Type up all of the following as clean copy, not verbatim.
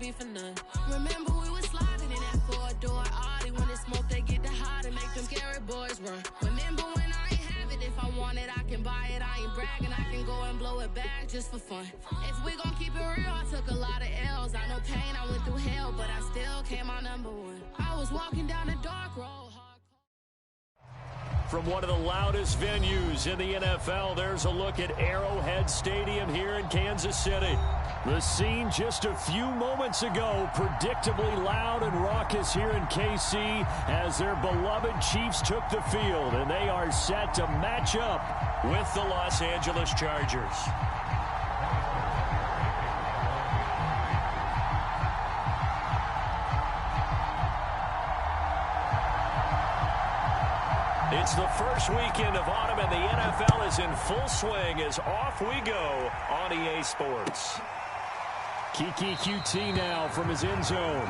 be for none. Remember we was sliding in that four-door Audi. When it's smoke, they get the hot and make them scary boys run. Remember when I ain't have it, if I want it, I can buy it. I ain't bragging, I can go and blow it back just for fun. If we gon' keep it real, I took a lot of L's. I know pain, I went through hell, but I still came out number one. I was walking down a dark road. From one of the loudest venues in the NFL, there's a look at Arrowhead Stadium here in Kansas City. The scene just a few moments ago, predictably loud and raucous here in KC as their beloved Chiefs took the field, and they are set to match up with the Los Angeles Chargers. It's the first weekend of autumn, and the NFL is in full swing as off we go on EA Sports. Kiki QT now from his end zone.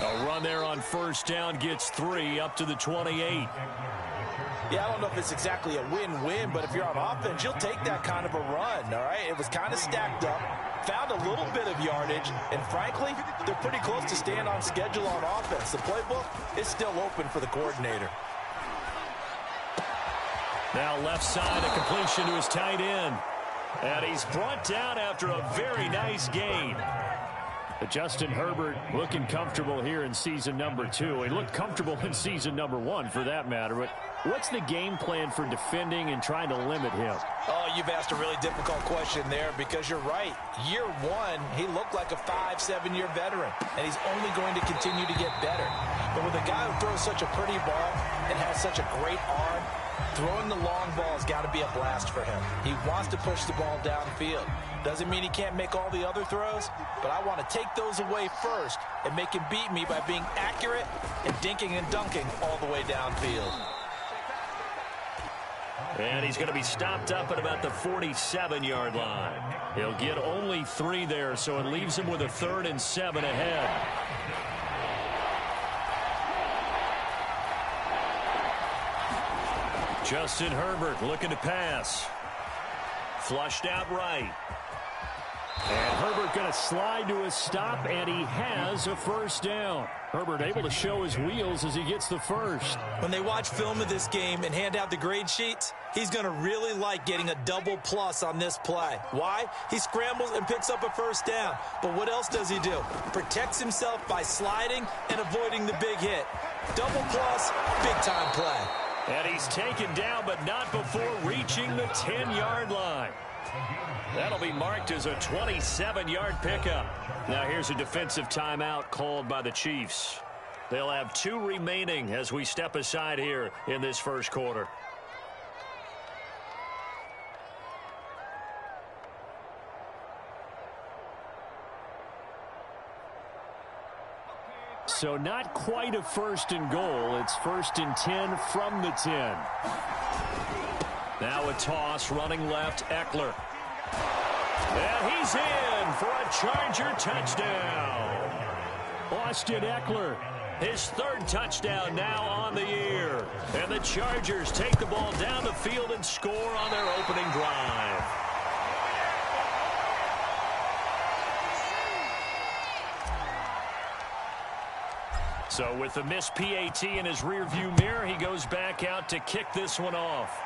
A run there on first down gets 3 up to the 28. Yeah, I don't know if it's exactly a win-win, but if you're on offense, you'll take that kind of a run, all right? It was kind of stacked up, found a little bit of yardage, and frankly, they're pretty close to staying on schedule on offense. The playbook is still open for the coordinator. Now left side, a completion to his tight end. And he's brought down after a very nice gain. But Justin Herbert looking comfortable here in season number 2. He looked comfortable in season number 1 for that matter. But what's the game plan for defending and trying to limit him? Oh, you've asked a really difficult question there because you're right. Year 1, he looked like a 5-7-year veteran, and he's only going to continue to get better. But with a guy who throws such a pretty ball and has such a great arm, throwing the long ball has got to be a blast for him. He wants to push the ball downfield. Doesn't mean he can't make all the other throws, but I want to take those away first and make him beat me by being accurate and dinking and dunking all the way downfield. And he's going to be stopped up at about the 47-yard line. He'll get only 3 there, so it leaves him with a 3rd and 7 ahead. Justin Herbert looking to pass. Flushed out right. And Herbert going to slide to a stop, and he has a first down. Herbert able to show his wheels as he gets the first. When they watch film of this game and hand out the grade sheets, he's going to really like getting a double plus on this play. Why? He scrambles and picks up a first down. But what else does he do? Protects himself by sliding and avoiding the big hit. Double plus, big-time play. And he's taken down, but not before reaching the 10-yard line. That'll be marked as a 27-yard pickup. Now here's a defensive timeout called by the Chiefs. They'll have 2 remaining as we step aside here in this first quarter. So not quite a 1st and goal. It's 1st and 10 from the 10. Now a toss running left, Eckler. And he's in for a Charger touchdown. Austin Eckler, his 3rd touchdown now on the year. And the Chargers take the ball down the field and score on their opening drive. So with the missed PAT in his rearview mirror, he goes back out to kick this one off.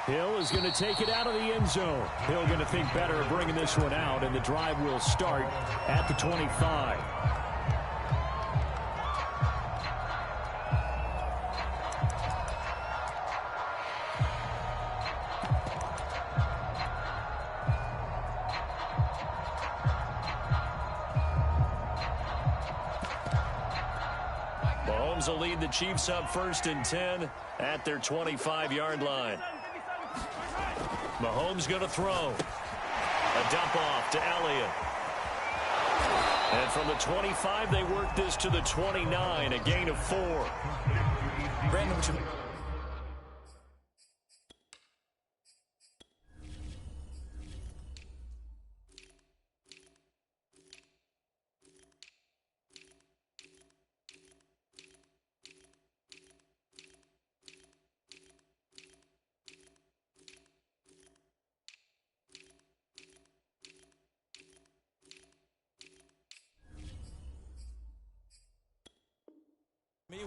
Hill is going to take it out of the end zone. Hill going to think better of bringing this one out, and the drive will start at the 25. Mahomes will lead the Chiefs up 1st and 10 at their 25-yard line. Mahomes going to throw. A dump off to Elliott. And from the 25, they work this to the 29, a gain of 4. Brandon,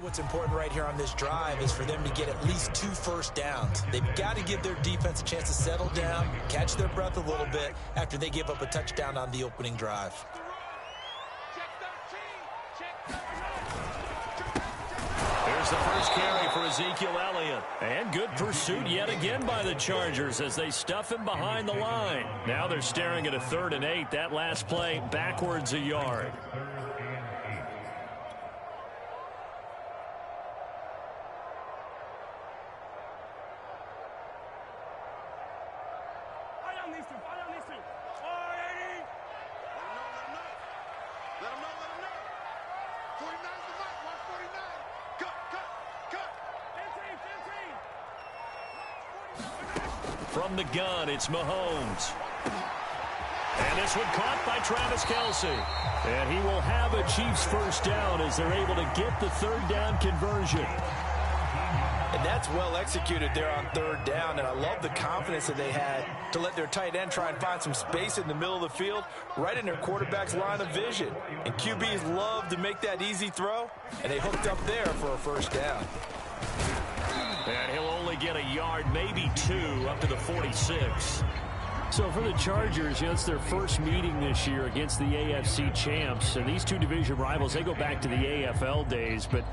What's important right here on this drive is for them to get at least 2 first downs. They've got to give their defense a chance to settle down, catch their breath a little bit after they give up a touchdown on the opening drive. There's the first carry for Ezekiel Elliott. And good pursuit yet again by the Chargers as they stuff him behind the line. Now they're staring at a 3rd and 8. That last play backwards a yard. From the gun, it's Mahomes. And this one caught by Travis Kelce. And he will have a Chiefs first down as they're able to get the 3rd down conversion. And that's well executed there on 3rd down. And I love the confidence that they had to let their tight end try and find some space in the middle of the field, right in their quarterback's line of vision. And QBs love to make that easy throw, and they hooked up there for a first down. And he'll only get a yard, maybe 2, up to the 46. So for the Chargers, it's their first meeting this year against the AFC champs. And these two division rivals, they go back to the AFL days. But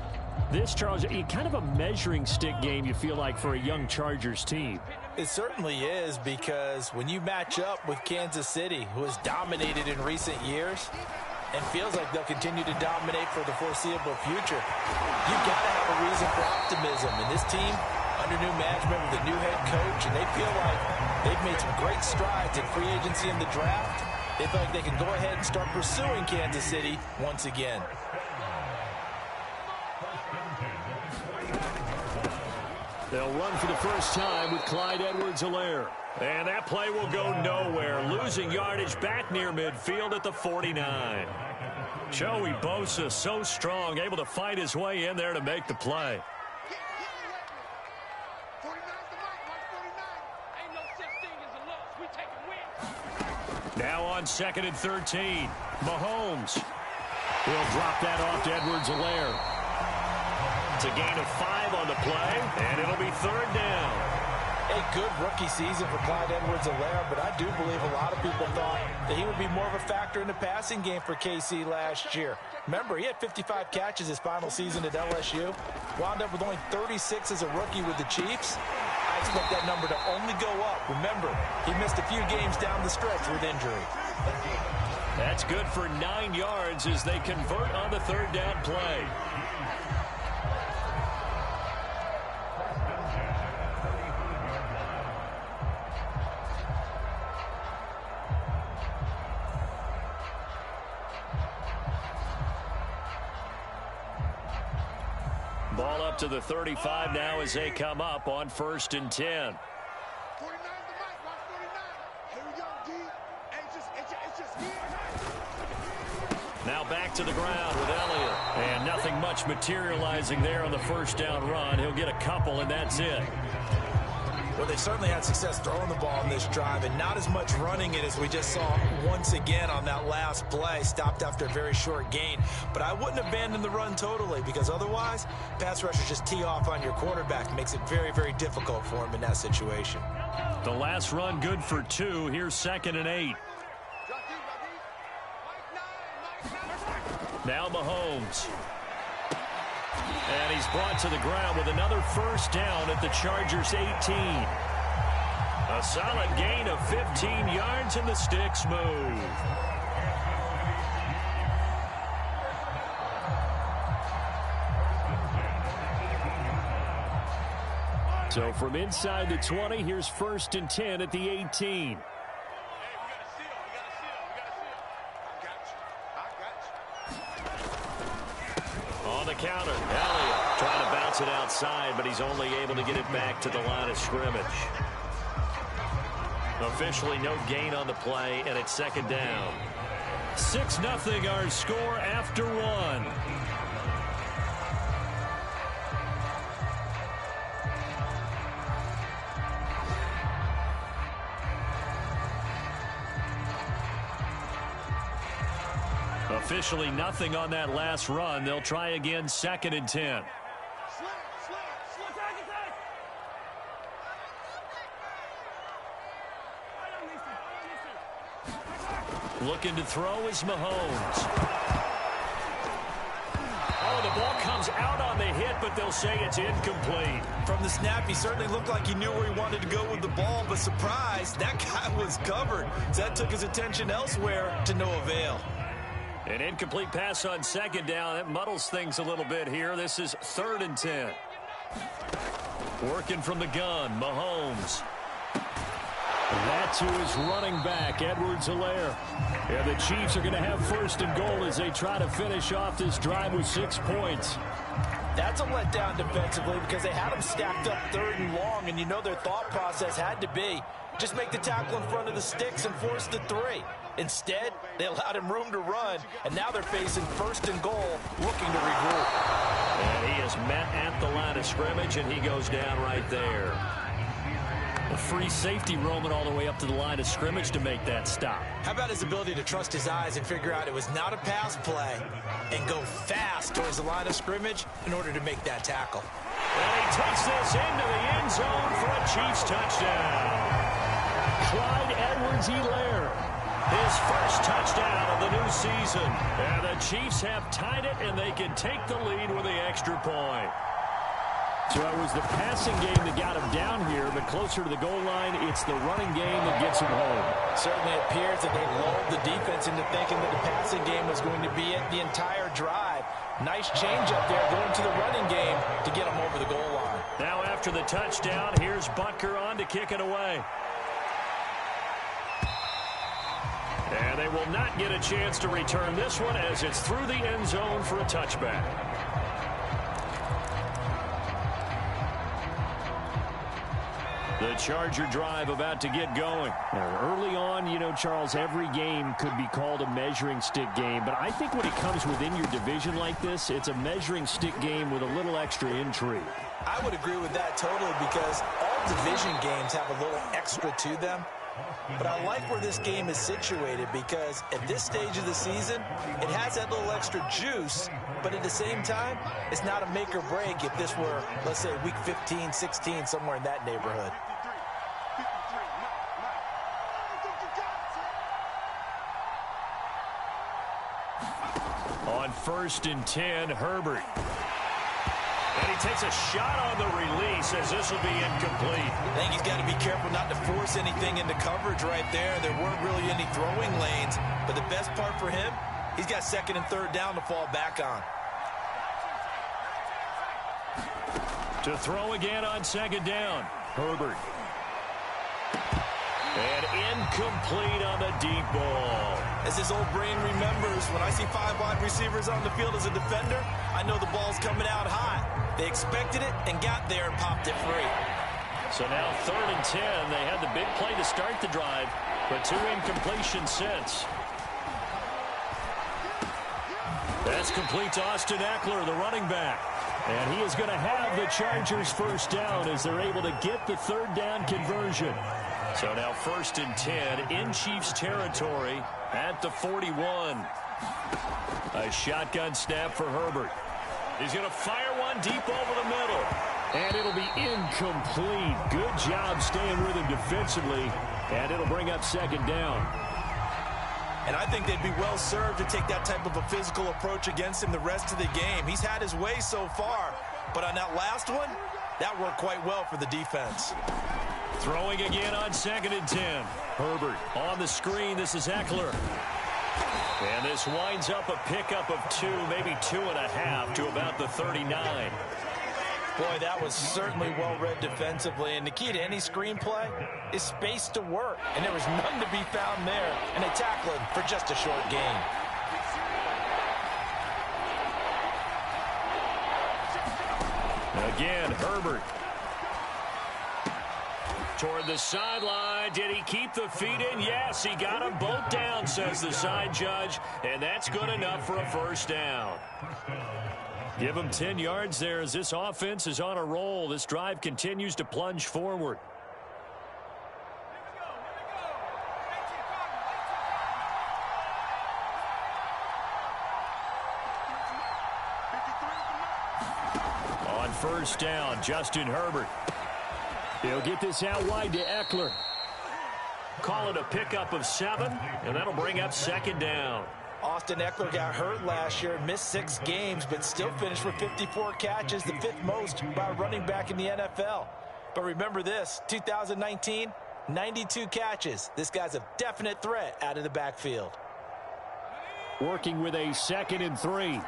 this, Charles, kind of a measuring stick game, you feel like, for a young Chargers team. It certainly is, because when you match up with Kansas City, who has dominated in recent years and feels like they'll continue to dominate for the foreseeable future, you've got to have a reason for optimism. And this team, under new management with a new head coach, and they feel like they've made some great strides in free agency in the draft. They feel like they can go ahead and start pursuing Kansas City once again. They'll run for the first time with Clyde Edwards-Helaire. And that play will go nowhere, losing yardage back near midfield at the 49. Joey Bosa, so strong, able to fight his way in there to make the play. Now on 2nd and 13, Mahomes will drop that off to Edwards-Helaire. It's a gain of 5 on the play, and it'll be 3rd down. A good rookie season for Clyde Edwards-Helaire, but I do believe a lot of people thought that he would be more of a factor in the passing game for KC last year. Remember, he had 55 catches his final season at LSU, wound up with only 36 as a rookie with the Chiefs. I expect that number to only go up. Remember, he missed a few games down the stretch with injury. That's good for 9 yards as they convert on the 3rd down play. Ball up to the 35 now as they come up on 1st and 10. Now back to the ground with Elliott. And nothing much materializing there on the first down run. He'll get a couple, and that's it. Well, they certainly had success throwing the ball in this drive, and not as much running it as we just saw once again on that last play. Stopped after a very short gain. But I wouldn't abandon the run totally, because otherwise, pass rushers just tee off on your quarterback. Makes it very, very difficult for him in that situation. The last run good for 2. Here's 2nd and 8. Now Mahomes. And he's brought to the ground with another first down at the Chargers' 18. A solid gain of 15 yards, and the sticks move. So from inside the 20, here's 1st and 10 at the 18. On the counter, Elliott trying to bounce it outside, but he's only able to get it back to the line of scrimmage. Officially no gain on the play, and it's 2nd down. 6-0 our score after 1. A Officially nothing on that last run. They'll try again, 2nd and 10. Looking to throw is Mahomes. Oh, the ball comes out on the hit, but they'll say it's incomplete. From the snap, he certainly looked like he knew where he wanted to go with the ball, but surprise, that guy was covered. So that took his attention elsewhere to no avail. An incomplete pass on 2nd down. That muddles things a little bit here. This is 3rd and 10. Working from the gun, Mahomes. That to his running back, Edwards-Helaire. And the Chiefs are going to have 1st and goal as they try to finish off this drive with 6 points. That's a letdown defensively because they had them stacked up 3rd and long, and you know their thought process had to be just make the tackle in front of the sticks and force the 3. Instead, they allowed him room to run, and now they're facing 1st and goal, looking to regroup. And he is met at the line of scrimmage, and he goes down right there. A free safety roaming all the way up to the line of scrimmage to make that stop. How about his ability to trust his eyes and figure out it was not a pass play and go fast towards the line of scrimmage in order to make that tackle. And he takes this into the end zone for a Chiefs touchdown. Clyde Edwards-Helaire, his first touchdown of the new season. And the Chiefs have tied it, and they can take the lead with the extra point. So it was the passing game that got him down here, but closer to the goal line, it's the running game that gets him home. Certainly appears that they lulled the defense into thinking that the passing game was going to be it the entire drive. Nice change up there going to the running game to get him over the goal line. Now after the touchdown, here's Butker on to kick it away. And they will not get a chance to return this one as it's through the end zone for a touchback. The Charger drive about to get going. Now, early on, you know, Charles, every game could be called a measuring stick game. But I think when it comes within your division like this, it's a measuring stick game with a little extra intrigue. I would agree with that totally because all division games have a little extra to them. But I like where this game is situated because at this stage of the season, it has that little extra juice, but at the same time, it's not a make or break if this were, let's say, week 15, 16, somewhere in that neighborhood. On 1st and 10, Herbert. And he takes a shot on the release as this will be incomplete. I think he's got to be careful not to force anything into coverage right there. There weren't really any throwing lanes, but the best part for him, he's got 2nd and 3rd down to fall back on. To throw again on 2nd down, Herbert. And incomplete on the deep ball. As his old brain remembers, when I see 5 wide receivers on the field as a defender, I know the ball's coming out hot. They expected it and got there and popped it free. So now 3rd and 10. They had the big play to start the drive, but 2 incompletions since. That's complete to Austin Eckler, the running back. And he is going to have the Chargers 1st down as they're able to get the 3rd down conversion. So now 1st and 10 in Chiefs territory at the 41. A shotgun snap for Herbert. He's going to fire one deep over the middle. And it'll be incomplete. Good job staying with him defensively. And it'll bring up 2nd down. And I think they'd be well served to take that type of a physical approach against him the rest of the game. He's had his way so far. But on that last one, that worked quite well for the defense. Throwing again on 2nd and 10. Herbert on the screen. This is Eckler. And this winds up a pickup of 2, maybe 2.5 to about the 39. Boy, that was certainly well-read defensively. And the key to any screenplay is space to work. And there was none to be found there. And they tackle him for just a short gain. Again, Herbert. Toward the sideline. Did he keep the feet in? Yes, he got them both down, says the side judge. And that's good enough for a 1st down. Give him 10 yards there as this offense is on a roll. This drive continues to plunge forward. first down. Justin Herbert. He'll get this out wide to Eckler. Call it a pickup of 7, and that'll bring up second down. Austin Eckler got hurt last year and missed 6 games, but still finished with 54 catches, the 5th most by a running back in the NFL. But remember this, 2019, 92 catches. This guy's a definite threat out of the backfield. Working with a 2nd and 3.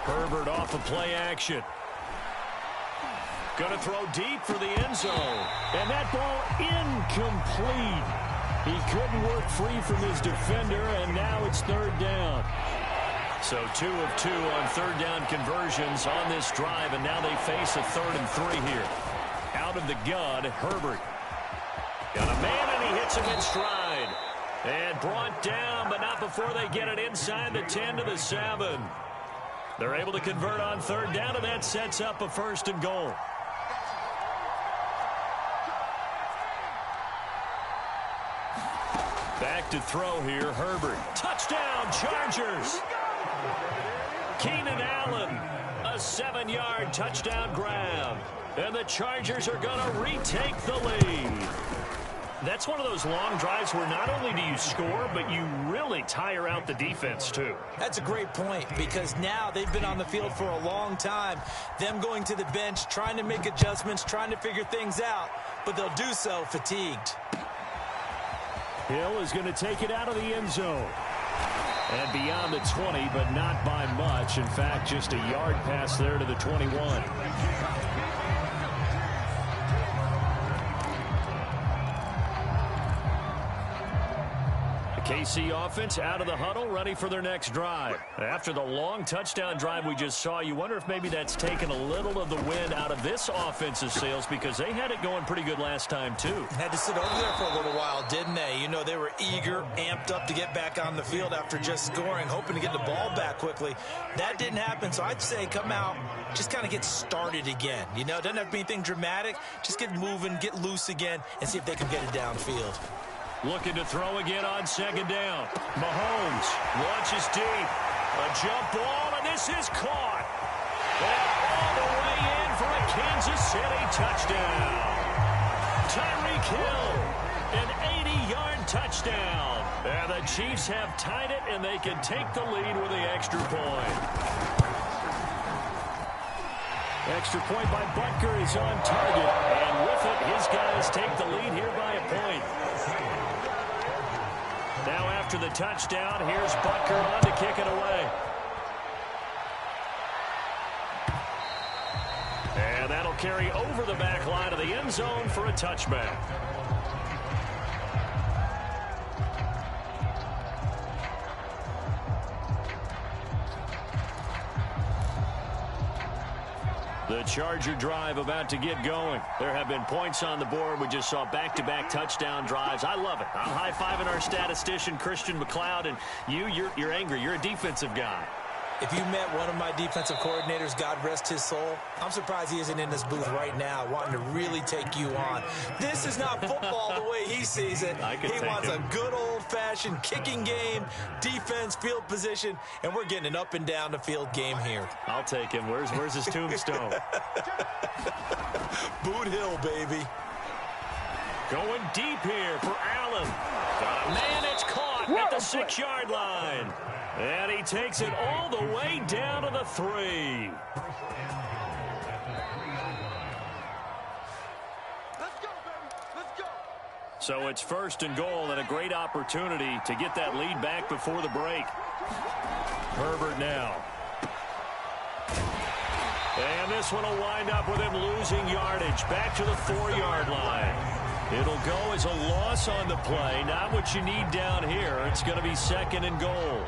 Herbert off of play action. Going to throw deep for the end zone. And that ball incomplete. He couldn't work free from his defender, and now it's 3rd down. So 2 of 2 on 3rd down conversions on this drive, and now they face a 3rd and 3 here. Out of the gun, Herbert. Got a man, and he hits him in stride. And brought down, but not before they get it inside the 10 to the 7. They're able to convert on 3rd down, and that sets up a 1st and goal. Back to throw here, Herbert. Touchdown, Chargers. Keenan Allen, a 7-yard touchdown grab. And the Chargers are going to retake the lead. That's one of those long drives where not only do you score, but you really tire out the defense, too. That's a great point, because now they've been on the field for a long time. Them going to the bench, trying to make adjustments, trying to figure things out, but they'll do so fatigued. Hill is going to take it out of the end zone. And beyond the 20, but not by much. In fact, just a yard pass there to the 21. KC offense out of the huddle, ready for their next drive. After the long touchdown drive we just saw, you wonder if maybe that's taken a little of the wind out of this offensive sails, because they had it going pretty good last time, too. Had to sit over there for a little while, didn't they? You know, they were eager, amped up to get back on the field after just scoring, hoping to get the ball back quickly. That didn't happen, so I'd say come out, just kind of get started again. You know, it doesn't have to be anything dramatic. Just get moving, get loose again, and see if they can get it downfield. Looking to throw again on 2nd down. Mahomes launches deep. A jump ball, and this is caught. And all the way in for a Kansas City touchdown. Tyreek Hill, an 80-yard touchdown. And the Chiefs have tied it, and they can take the lead with the extra point. Extra point by Butker is on target. And with it, his guys take the lead here by a point. Now after the touchdown, here's Butker on to kick it away. And that'll carry over the back line of the end zone for a touchback. The Charger drive about to get going. There have been points on the board. We just saw back-to-back touchdown drives. I love it. I'm high-fiving our statistician, Christian McLeod, and you're angry. You're a defensive guy. If you met one of my defensive coordinators, God rest his soul, I'm surprised he isn't in this booth right now wanting to really take you on. This is not football the way he sees it. He wants a good old-fashioned kicking game, defense, field position, and we're getting an up-and-down-the-field game here. I'll take him. Where's his tombstone? Boot Hill, baby. Going deep here for Allen. Got a man, it's caught at the 6-yard line. And he takes it all the way down to the 3. So it's 1st and goal, and a great opportunity to get that lead back before the break. Herbert now. And this one will wind up with him losing yardage back to the 4-yard line. It'll go as a loss on the play. Not what you need down here. It's going to be 2nd and goal.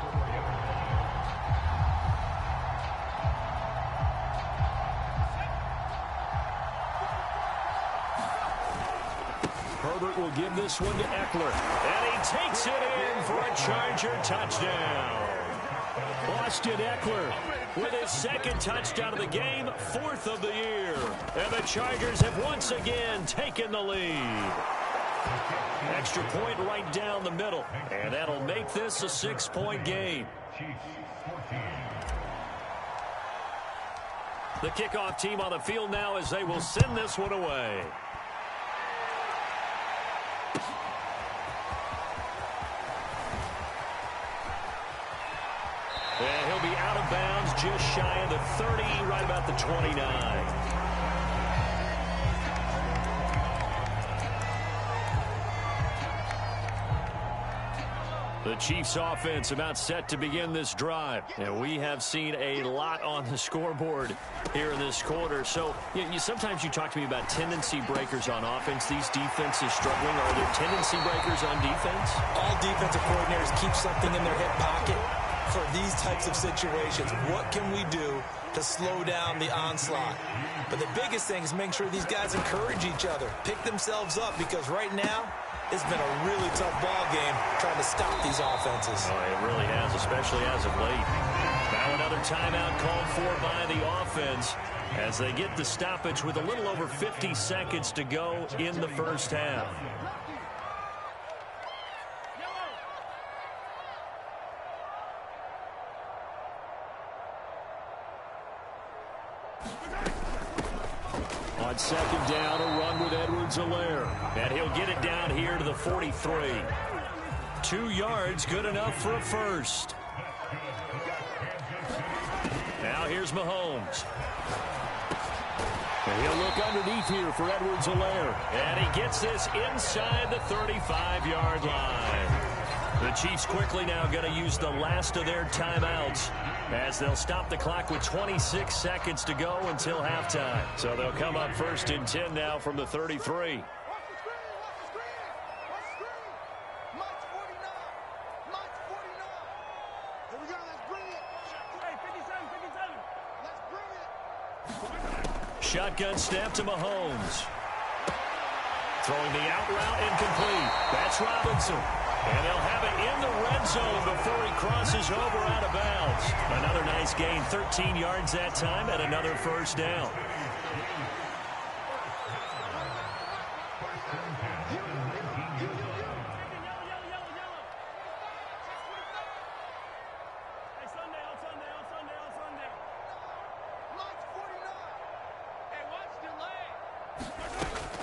Herbert will give this one to Eckler. And he takes it in for a Charger touchdown. Austin Eckler with his 2nd touchdown of the game, 4th of the year. And the Chargers have once again taken the lead. Extra point right down the middle. And that'll make this a 6-point game. The kickoff team on the field now as they will send this one away. And he'll be out of bounds just shy of the 30, right about the 29. The Chiefs offense about set to begin this drive. And we have seen a lot on the scoreboard here in this quarter. So sometimes you talk to me about tendency breakers on offense. These defenses struggling. Are there tendency breakers on defense? All defensive coordinators keep something in their hip pocket for these types of situations. What can we do to slow down the onslaught? But the biggest thing is making sure these guys encourage each other, pick themselves up, because right now, it's been a really tough ball game trying to stop these offenses. Oh, it really has, especially as of late. Now another timeout called for by the offense as they get the stoppage with a little over 50 seconds to go in the first half. On second down, a run with Edwards-Helaire. And he'll get it down here to the 43. 2 yards, good enough for a first. Now here's Mahomes. And he'll look underneath here for Edwards-Helaire. And he gets this inside the 35-yard line. The Chiefs quickly now going to use the last of their timeouts as they'll stop the clock with 26 seconds to go until halftime. So they'll come up first and 10 now from the 33. Shotgun snap to Mahomes. Throwing the out route incomplete. That's Robinson. And they'll have it in the red zone before he crosses over out of bounds. Another nice gain, 13 yards that time, and another first down.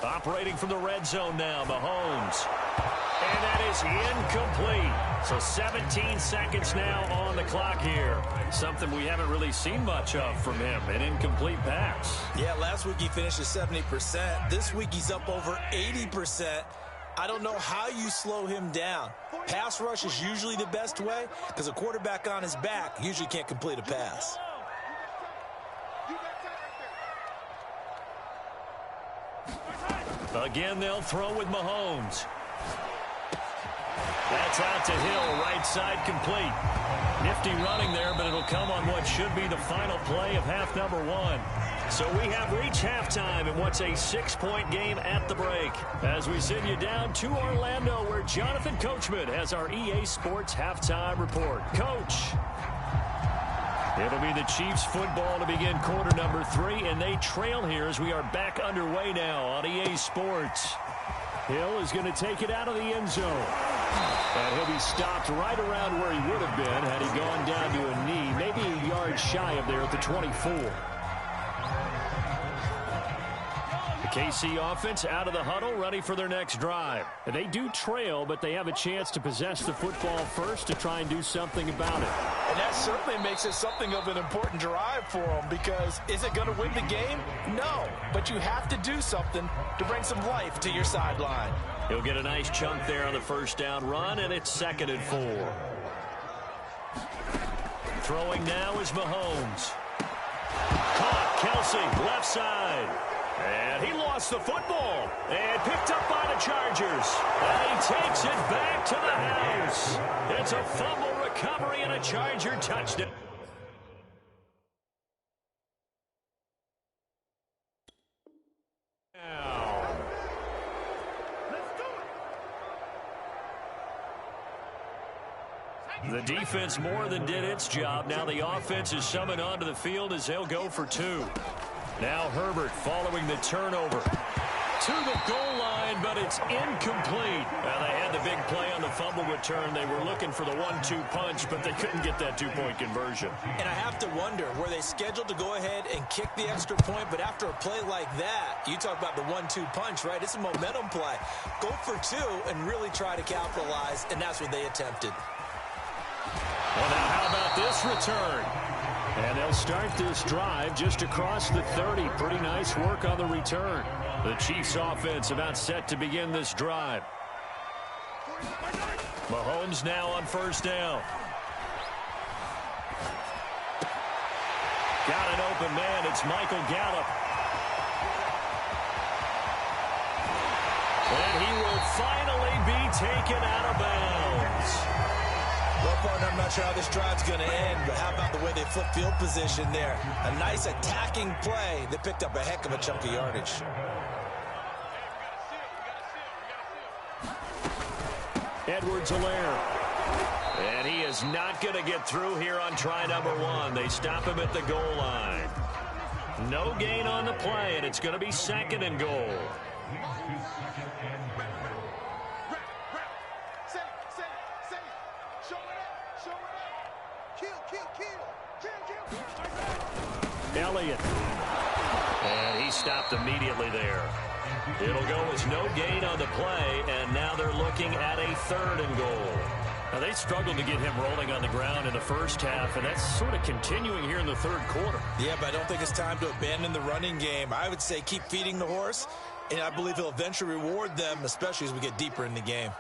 Operating from the red zone now, Mahomes. And that is incomplete. So 17 seconds now on the clock here. Something we haven't really seen much of from him, an incomplete pass. Yeah, last week he finished at 70%. This week he's up over 80%. I don't know how you slow him down. Pass rush is usually the best way because a quarterback on his back usually can't complete a pass. Again, they'll throw with Mahomes. That's out to Hill, right side complete. Nifty running there, but it'll come on what should be the final play of half number 1. So we have reached halftime in what's a 6-point game at the break. As we send you down to Orlando, where Jonathan Coachman has our EA Sports halftime report. Coach. It'll be the Chiefs football to begin quarter number 3, and they trail here as we are back underway now on EA Sports. Hill is going to take it out of the end zone. And he'll be stopped right around where he would have been had he gone down to a knee, maybe a yard shy of there at the 24. The KC offense out of the huddle, ready for their next drive. They do trail, but they have a chance to possess the football first to try and do something about it. And that certainly makes it something of an important drive for them, because is it going to win the game? No, but you have to do something to bring some life to your sideline. He'll get a nice chunk there on the first down run, and it's 2nd and 4. Throwing now is Mahomes. Caught, Kelsey, left side. And he lost the football and picked up by the Chargers. And he takes it back to the house. It's a fumble recovery and a Charger touchdown. The defense more than did its job. Now the offense is summoned onto the field as they'll go for 2. Now Herbert following the turnover. to the goal line, but it's incomplete. They had the big play on the fumble return. They were looking for the 1-2 punch, but they couldn't get that two-point conversion. And I have to wonder, were they scheduled to go ahead and kick the extra point, but after a play like that, you talk about the 1-2 punch, right? It's a momentum play. Go for two and really try to capitalize, and that's what they attempted. Well, now how about this return? And they'll start this drive just across the 30. Pretty nice work on the return. The Chiefs offense about set to begin this drive. Mahomes now on first down. Got an open man. It's Michael Gallup. And he will finally be taken out of bounds. Well, partner, I'm not sure how this drive's going to end, but how about the way they flip field position there? A nice attacking play that picked up a heck of a chunk of yardage. Edwards-Helaire. And he is not going to get through here on try number one. They stop him at the goal line. No gain on the play, and it's going to be second and goal. Elliott. And he stopped immediately there. It'll go as no gain on the play, and now they're looking at a third and goal. Now, they struggled to get him rolling on the ground in the first half, and that's sort of continuing here in the third quarter. Yeah, but I don't think it's time to abandon the running game. I would say keep feeding the horse, and I believe he'll eventually reward them, especially as we get deeper in the game.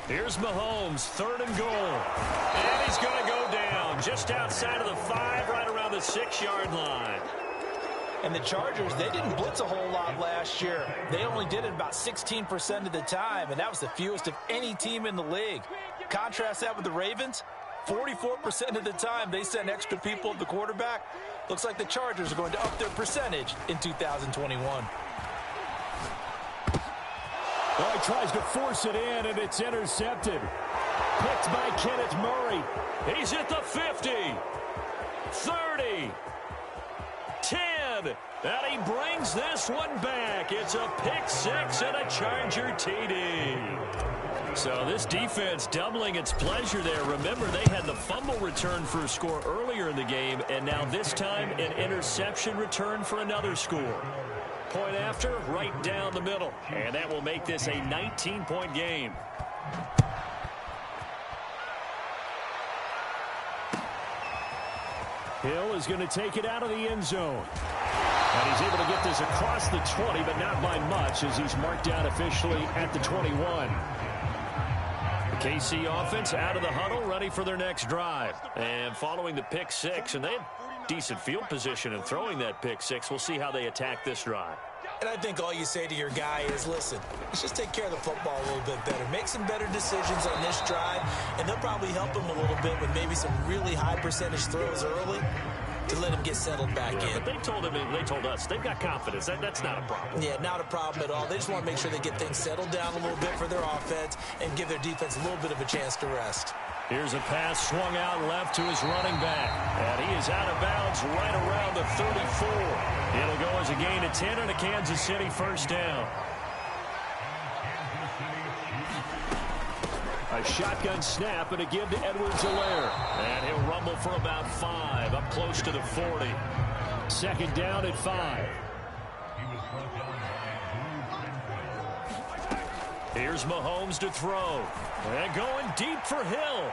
Here's Mahomes, third and goal. And he's going to go down just outside of the 5, right around the 6-yard line. And the Chargers, they didn't blitz a whole lot last year. They only did it about 16% of the time, and that was the fewest of any team in the league. Contrast that with the Ravens, 44% of the time they sent extra people at the quarterback. Looks like the Chargers are going to up their percentage in 2021. Well, he tries to force it in, and it's intercepted. Picked by Kenneth Murray. He's at the 50, 30, 10, and he brings this one back. It's a pick six and a Charger TD. So this defense doubling its pleasure there. Remember, they had the fumble return for a score earlier in the game, and now this time an interception return for another score. Point after, right down the middle. And that will make this a 19-point game. Hill is going to take it out of the end zone. And he's able to get this across the 20, but not by much, as he's marked down officially at the 21. The KC offense out of the huddle, ready for their next drive. And following the pick six, and they had decent field position in throwing that pick six. We'll see how they attack this drive. And I think all you say to your guy is, listen, let's just take care of the football a little bit better. Make some better decisions on this drive, and they'll probably help him a little bit with maybe some really high percentage throws early to let him get settled back in. But they told him, they told us, they've got confidence. That's not a problem. Yeah, not a problem at all. They just want to make sure they get things settled down a little bit for their offense and give their defense a little bit of a chance to rest. Here's a pass swung out left to his running back. And he is out of bounds right around the 34. It'll go as a gain of 10 and a Kansas City first down. A shotgun snap and a give to Edwards-Helaire. And he'll rumble for about 5, up close to the 40. Second down at 5. Here's Mahomes to throw. And going deep for Hill.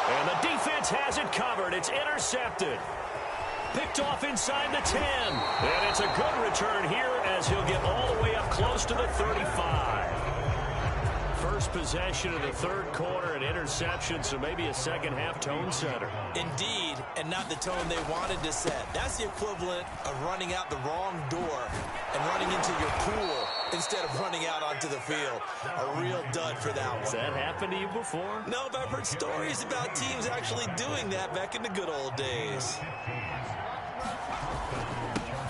And the defense has it covered. It's intercepted. Picked off inside the 10. And it's a good return here as he'll get all the way up close to the 35. First possession of the third quarter, an interception, so maybe a second-half tone setter. Indeed, and not the tone they wanted to set. That's the equivalent of running out the wrong door and running into your pool instead of running out onto the field. A real dud for that one. Has that happened to you before? No, but I've heard stories about teams actually doing that back in the good old days.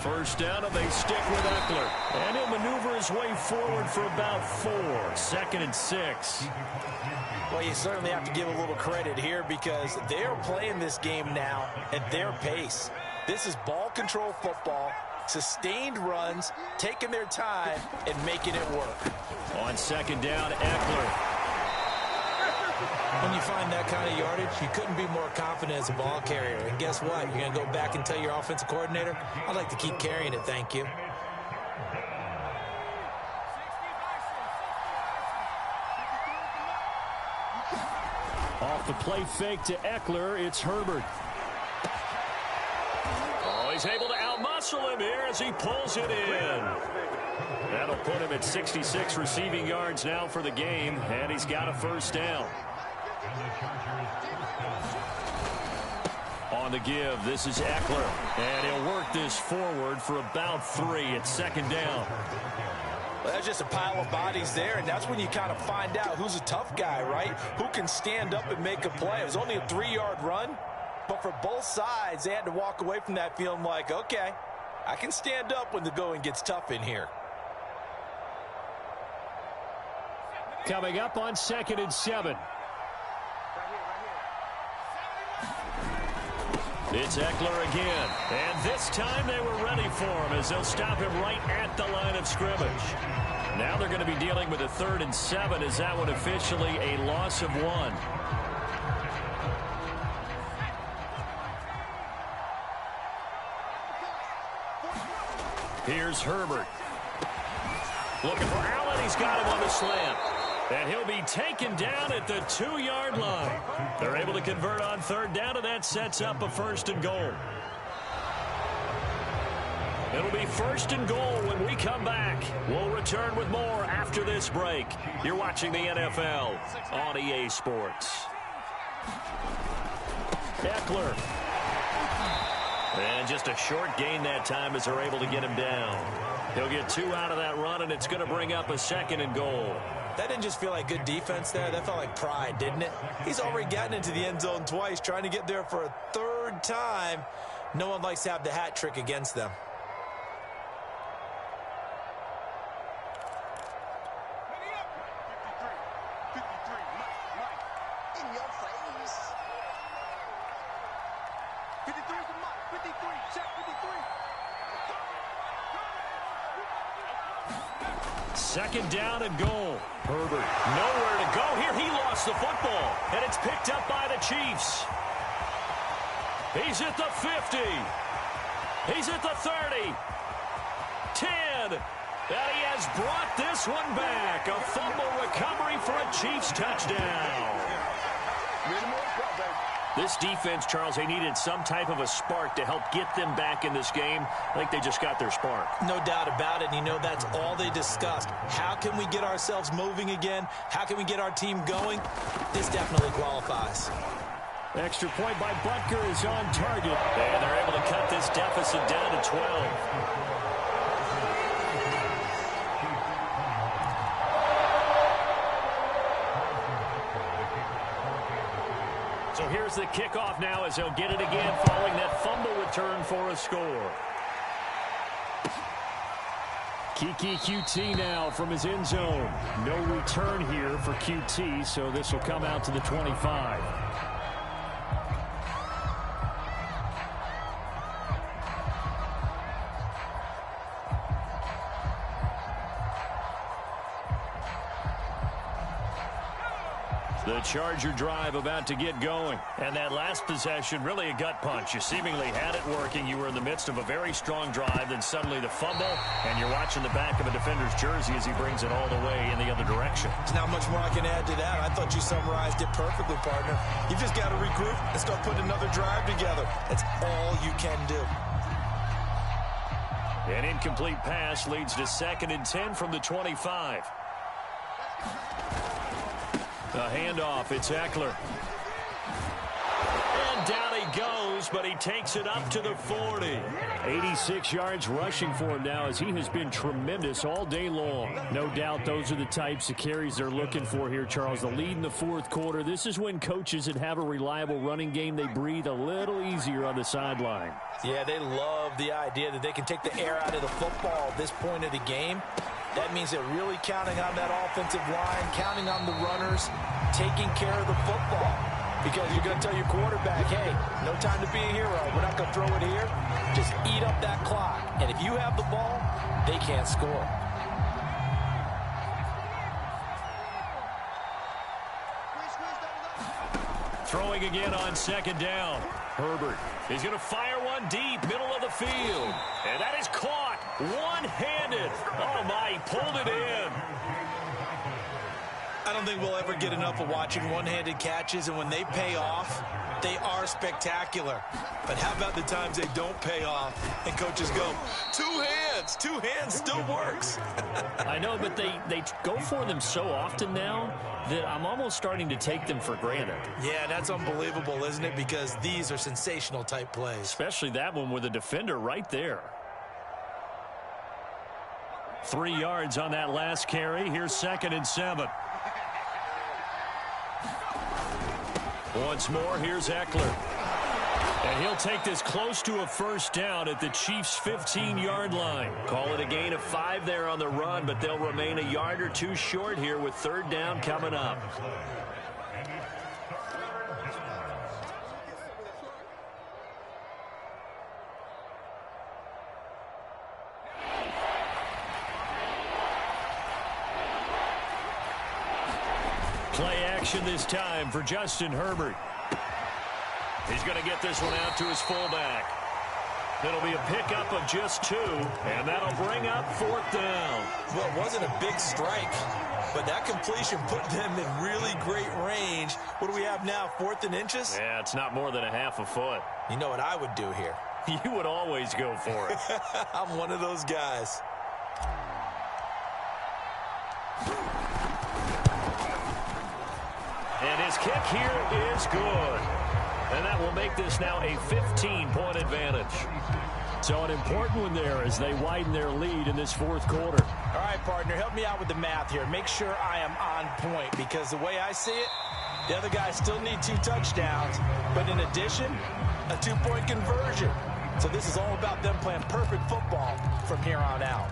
First down, and they stick with Eckler. And he'll maneuver his way forward for about 4. Second and 6. Well, you certainly have to give a little credit here because they're playing this game now at their pace. This is ball control football, sustained runs, taking their time, and making it work. On second down, Eckler. When you find that kind of yardage, you couldn't be more confident as a ball carrier. And guess what? You're going to go back and tell your offensive coordinator, I'd like to keep carrying it, thank you. Off the play fake to Eckler, it's Herbert. Oh, he's able to outmuscle him here as he pulls it in. That'll put him at 66 receiving yards now for the game, and he's got a first down. On the give, this is Eckler, and he'll work this forward for about 3. It's second down. Well, that's just a pile of bodies there, and that's when you kind of find out who's a tough guy, right? Who can stand up and make a play. It was only a 3-yard run, but for both sides, they had to walk away from that feeling like, okay, I can stand up when the going gets tough in here. Coming up on 2nd and 7. It's Eckler again, and this time they were ready for him as they'll stop him right at the line of scrimmage. Now they're going to be dealing with a 3rd and 7 as that one officially a loss of 1. Here's Herbert. Looking for Allen. He's got him on the slant. And he'll be taken down at the 2-yard line. They're able to convert on 3rd down, and that sets up a 1st and goal. It'll be 1st and goal when we come back. We'll return with more after this break. You're watching the NFL on EA Sports. Eckler. And just a short gain that time as they're able to get him down. He'll get 2 out of that run, and it's going to bring up a 2nd and goal. That didn't just feel like good defense there. That felt like pride, didn't it? He's already gotten into the end zone twice, trying to get there for a 3rd time. No one likes to have the hat trick against them. Second down and goal. Herbert nowhere to go here. He lost the football, and it's picked up by the Chiefs. He's at the 50. He's at the 30. 10. And he has brought this one back. A fumble recovery for a Chiefs touchdown. This defense, Charles, they needed some type of a spark to help get them back in this game. I think they just got their spark. No doubt about it. And you know, that's all they discussed. How can we get ourselves moving again? How can we get our team going? This definitely qualifies. Extra point by Butker is on target. And they're able to cut this deficit down to 12. So here's the kickoff now as they'll get it again following that fumble return for a score. Kiki QT now from his end zone. No return here for QT, so this will come out to the 25. The Charger drive about to get going. And that last possession, really a gut punch. You seemingly had it working. You were in the midst of a very strong drive. Then suddenly the fumble. And you're watching the back of a defender's jersey as he brings it all the way in the other direction. There's not much more I can add to that. I thought you summarized it perfectly, partner. You've just got to regroup and start putting another drive together. That's all you can do. An incomplete pass leads to 2nd and 10 from the 25. A handoff, it's Eckler. And down he goes, but he takes it up to the 40. 86 yards rushing for him now as he has been tremendous all day long. No doubt those are the types of carries they're looking for here, Charles. The lead in the 4th quarter. This is when coaches that have a reliable running game, they breathe a little easier on the sideline. Yeah, they love the idea that they can take the air out of the football at this point of the game. That means they're really counting on that offensive line, counting on the runners, taking care of the football. because you're going to tell your quarterback, hey, no time to be a hero. We're not going to throw it here. Just eat up that clock. And if you have the ball, they can't score. Throwing again on second down. Herbert is going to fire one deep, middle of the field. And that is caught one-handed. Oh, my, he pulled it in. I don't think we'll ever get enough of watching one-handed catches, and when they pay off, they are spectacular. But how about the times they don't pay off, and coaches go, two hands still works. I know, but they go for them so often now that I'm almost starting to take them for granted. Yeah, that's unbelievable, isn't it? Because these are sensational type plays. Especially that one with the defender right there. 3 yards on that last carry. Here's 2nd and 7. Once more, here's Eckler. And he'll take this close to a first down at the Chiefs' 15-yard line. Call it a gain of 5 there on the run, but they'll remain a yard or two short here with 3rd down coming up. Play action this time for Justin Herbert. He's going to get this one out to his fullback. It'll be a pickup of just 2, and that'll bring up 4th down. Well, it wasn't a big strike, but that completion put them in really great range. What do we have now, 4th and inches? Yeah, it's not more than a half a foot. You know what I would do here? You would always go for it. I'm one of those guys. And his kick here is good. And that will make this now a 15-point advantage. So an important one there as they widen their lead in this 4th quarter. All right, partner, help me out with the math here. Make sure I am on point, because the way I see it, the other guys still need 2 touchdowns, but in addition, a 2-point conversion. So this is all about them playing perfect football from here on out.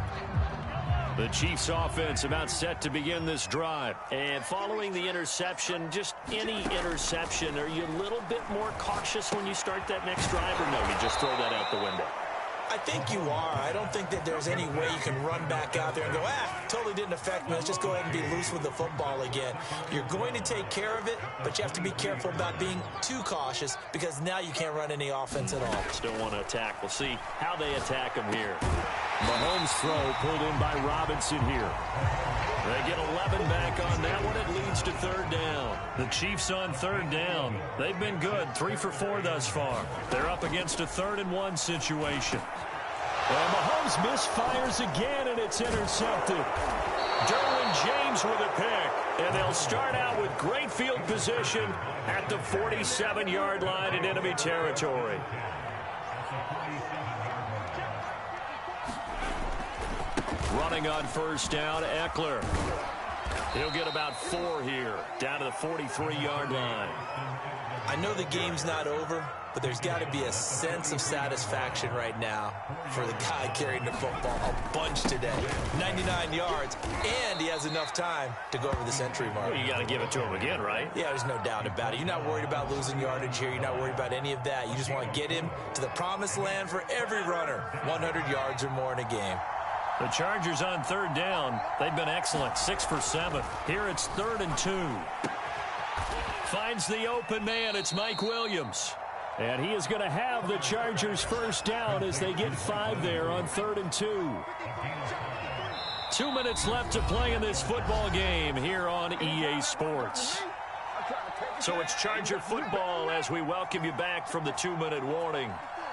The Chiefs offense about set to begin this drive. And following the interception, just any interception, are you a little bit more cautious when you start that next drive, or no, you just throw that out the window? I think you are. I don't think that there's any way you can run back out there and go, totally didn't affect me. Let's just go ahead and be loose with the football again. You're going to take care of it, but you have to be careful about being too cautious, because now you can't run any offense at all. Still want to attack. We'll see how they attack him here. Mahomes' throw pulled in by Robinson here. They get 11 back on that one. It leads to 3rd down. The Chiefs on 3rd down. They've been good, 3 for 4 thus far. They're up against a 3rd and 1 situation. Well, Mahomes misfires again, and it's intercepted. Derwin James with a pick. And they'll start out with great field position at the 47-yard line in enemy territory. Running on 1st down, Eckler. He'll get about 4 here, down to the 43-yard line. I know the game's not over, but there's got to be a sense of satisfaction right now for the guy carrying the football a bunch today. 99 yards, and he has enough time to go over the century mark. Well, you got to give it to him again, right? Yeah, there's no doubt about it. You're not worried about losing yardage here. You're not worried about any of that. You just want to get him to the promised land for every runner, 100 yards or more in a game. The Chargers on 3rd down. They've been excellent, 6 for 7. Here it's 3rd and 2. Finds the open man. It's Mike Williams. And he is going to have the Chargers 1st down as they get 5 there on 3rd and 2. 2 minutes left to play in this football game here on EA Sports. So it's Charger football as we welcome you back from the 2-minute warning.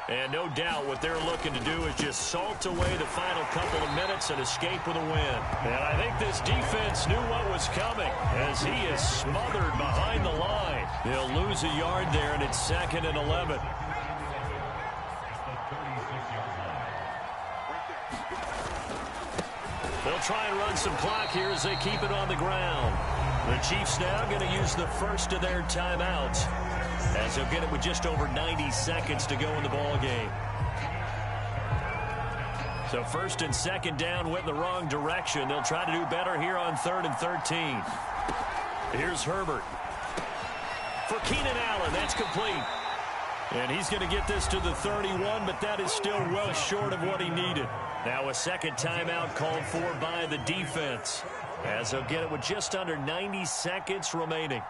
And no doubt what they're looking to do is just salt away the final couple of minutes and escape with a win. And I think this defense knew what was coming as he is smothered behind the line. They'll lose a yard there, and it's 2nd and 11. They'll try and run some clock here as they keep it on the ground. The Chiefs now going to use the first of their timeouts, as they'll get it with just over 90 seconds to go in the ball game. So 1st and 2nd down went in the wrong direction. They'll try to do better here on 3rd and 13. Here's Herbert. for Keenan Allen. That's complete. And he's going to get this to the 31, but that is still well short of what he needed. Now a second timeout called for by the defense, as they'll get it with just under 90 seconds remaining.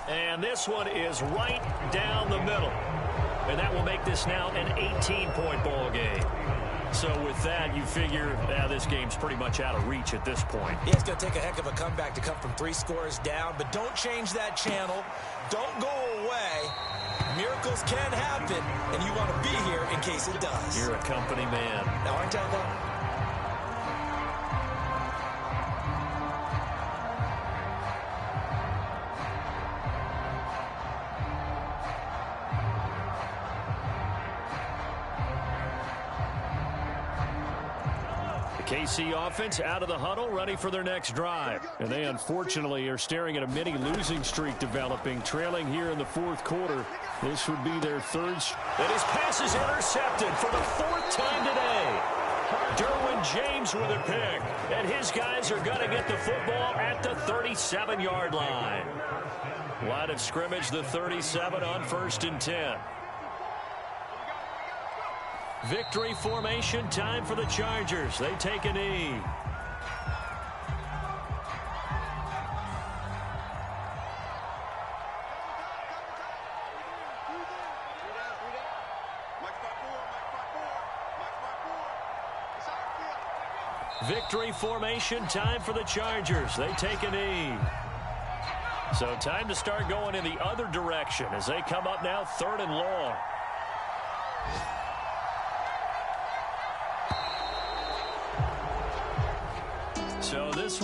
And this one is right down the middle. And that will make this now an 18-point ball game. So with that, you figure this game's pretty much out of reach at this point. Yeah, it's going to take a heck of a comeback to come from 3 scores down, but don't change that channel. Don't go away. Miracles can happen, and you want to be here in case it does. You're a company man. Now, aren't I, though? KC offense out of the huddle, ready for their next drive. And they unfortunately are staring at a mini losing streak developing, trailing here in the 4th quarter. This would be their 3rd. And his pass is intercepted for the 4th time today. Derwin James with a pick. And his guys are going to get the football at the 37-yard line. Line of scrimmage, the 37 on 1st and 10. Victory formation time for the Chargers. They take a knee. Victory formation time for the Chargers. They take a knee. So time to start going in the other direction as they come up now 3rd and long. So this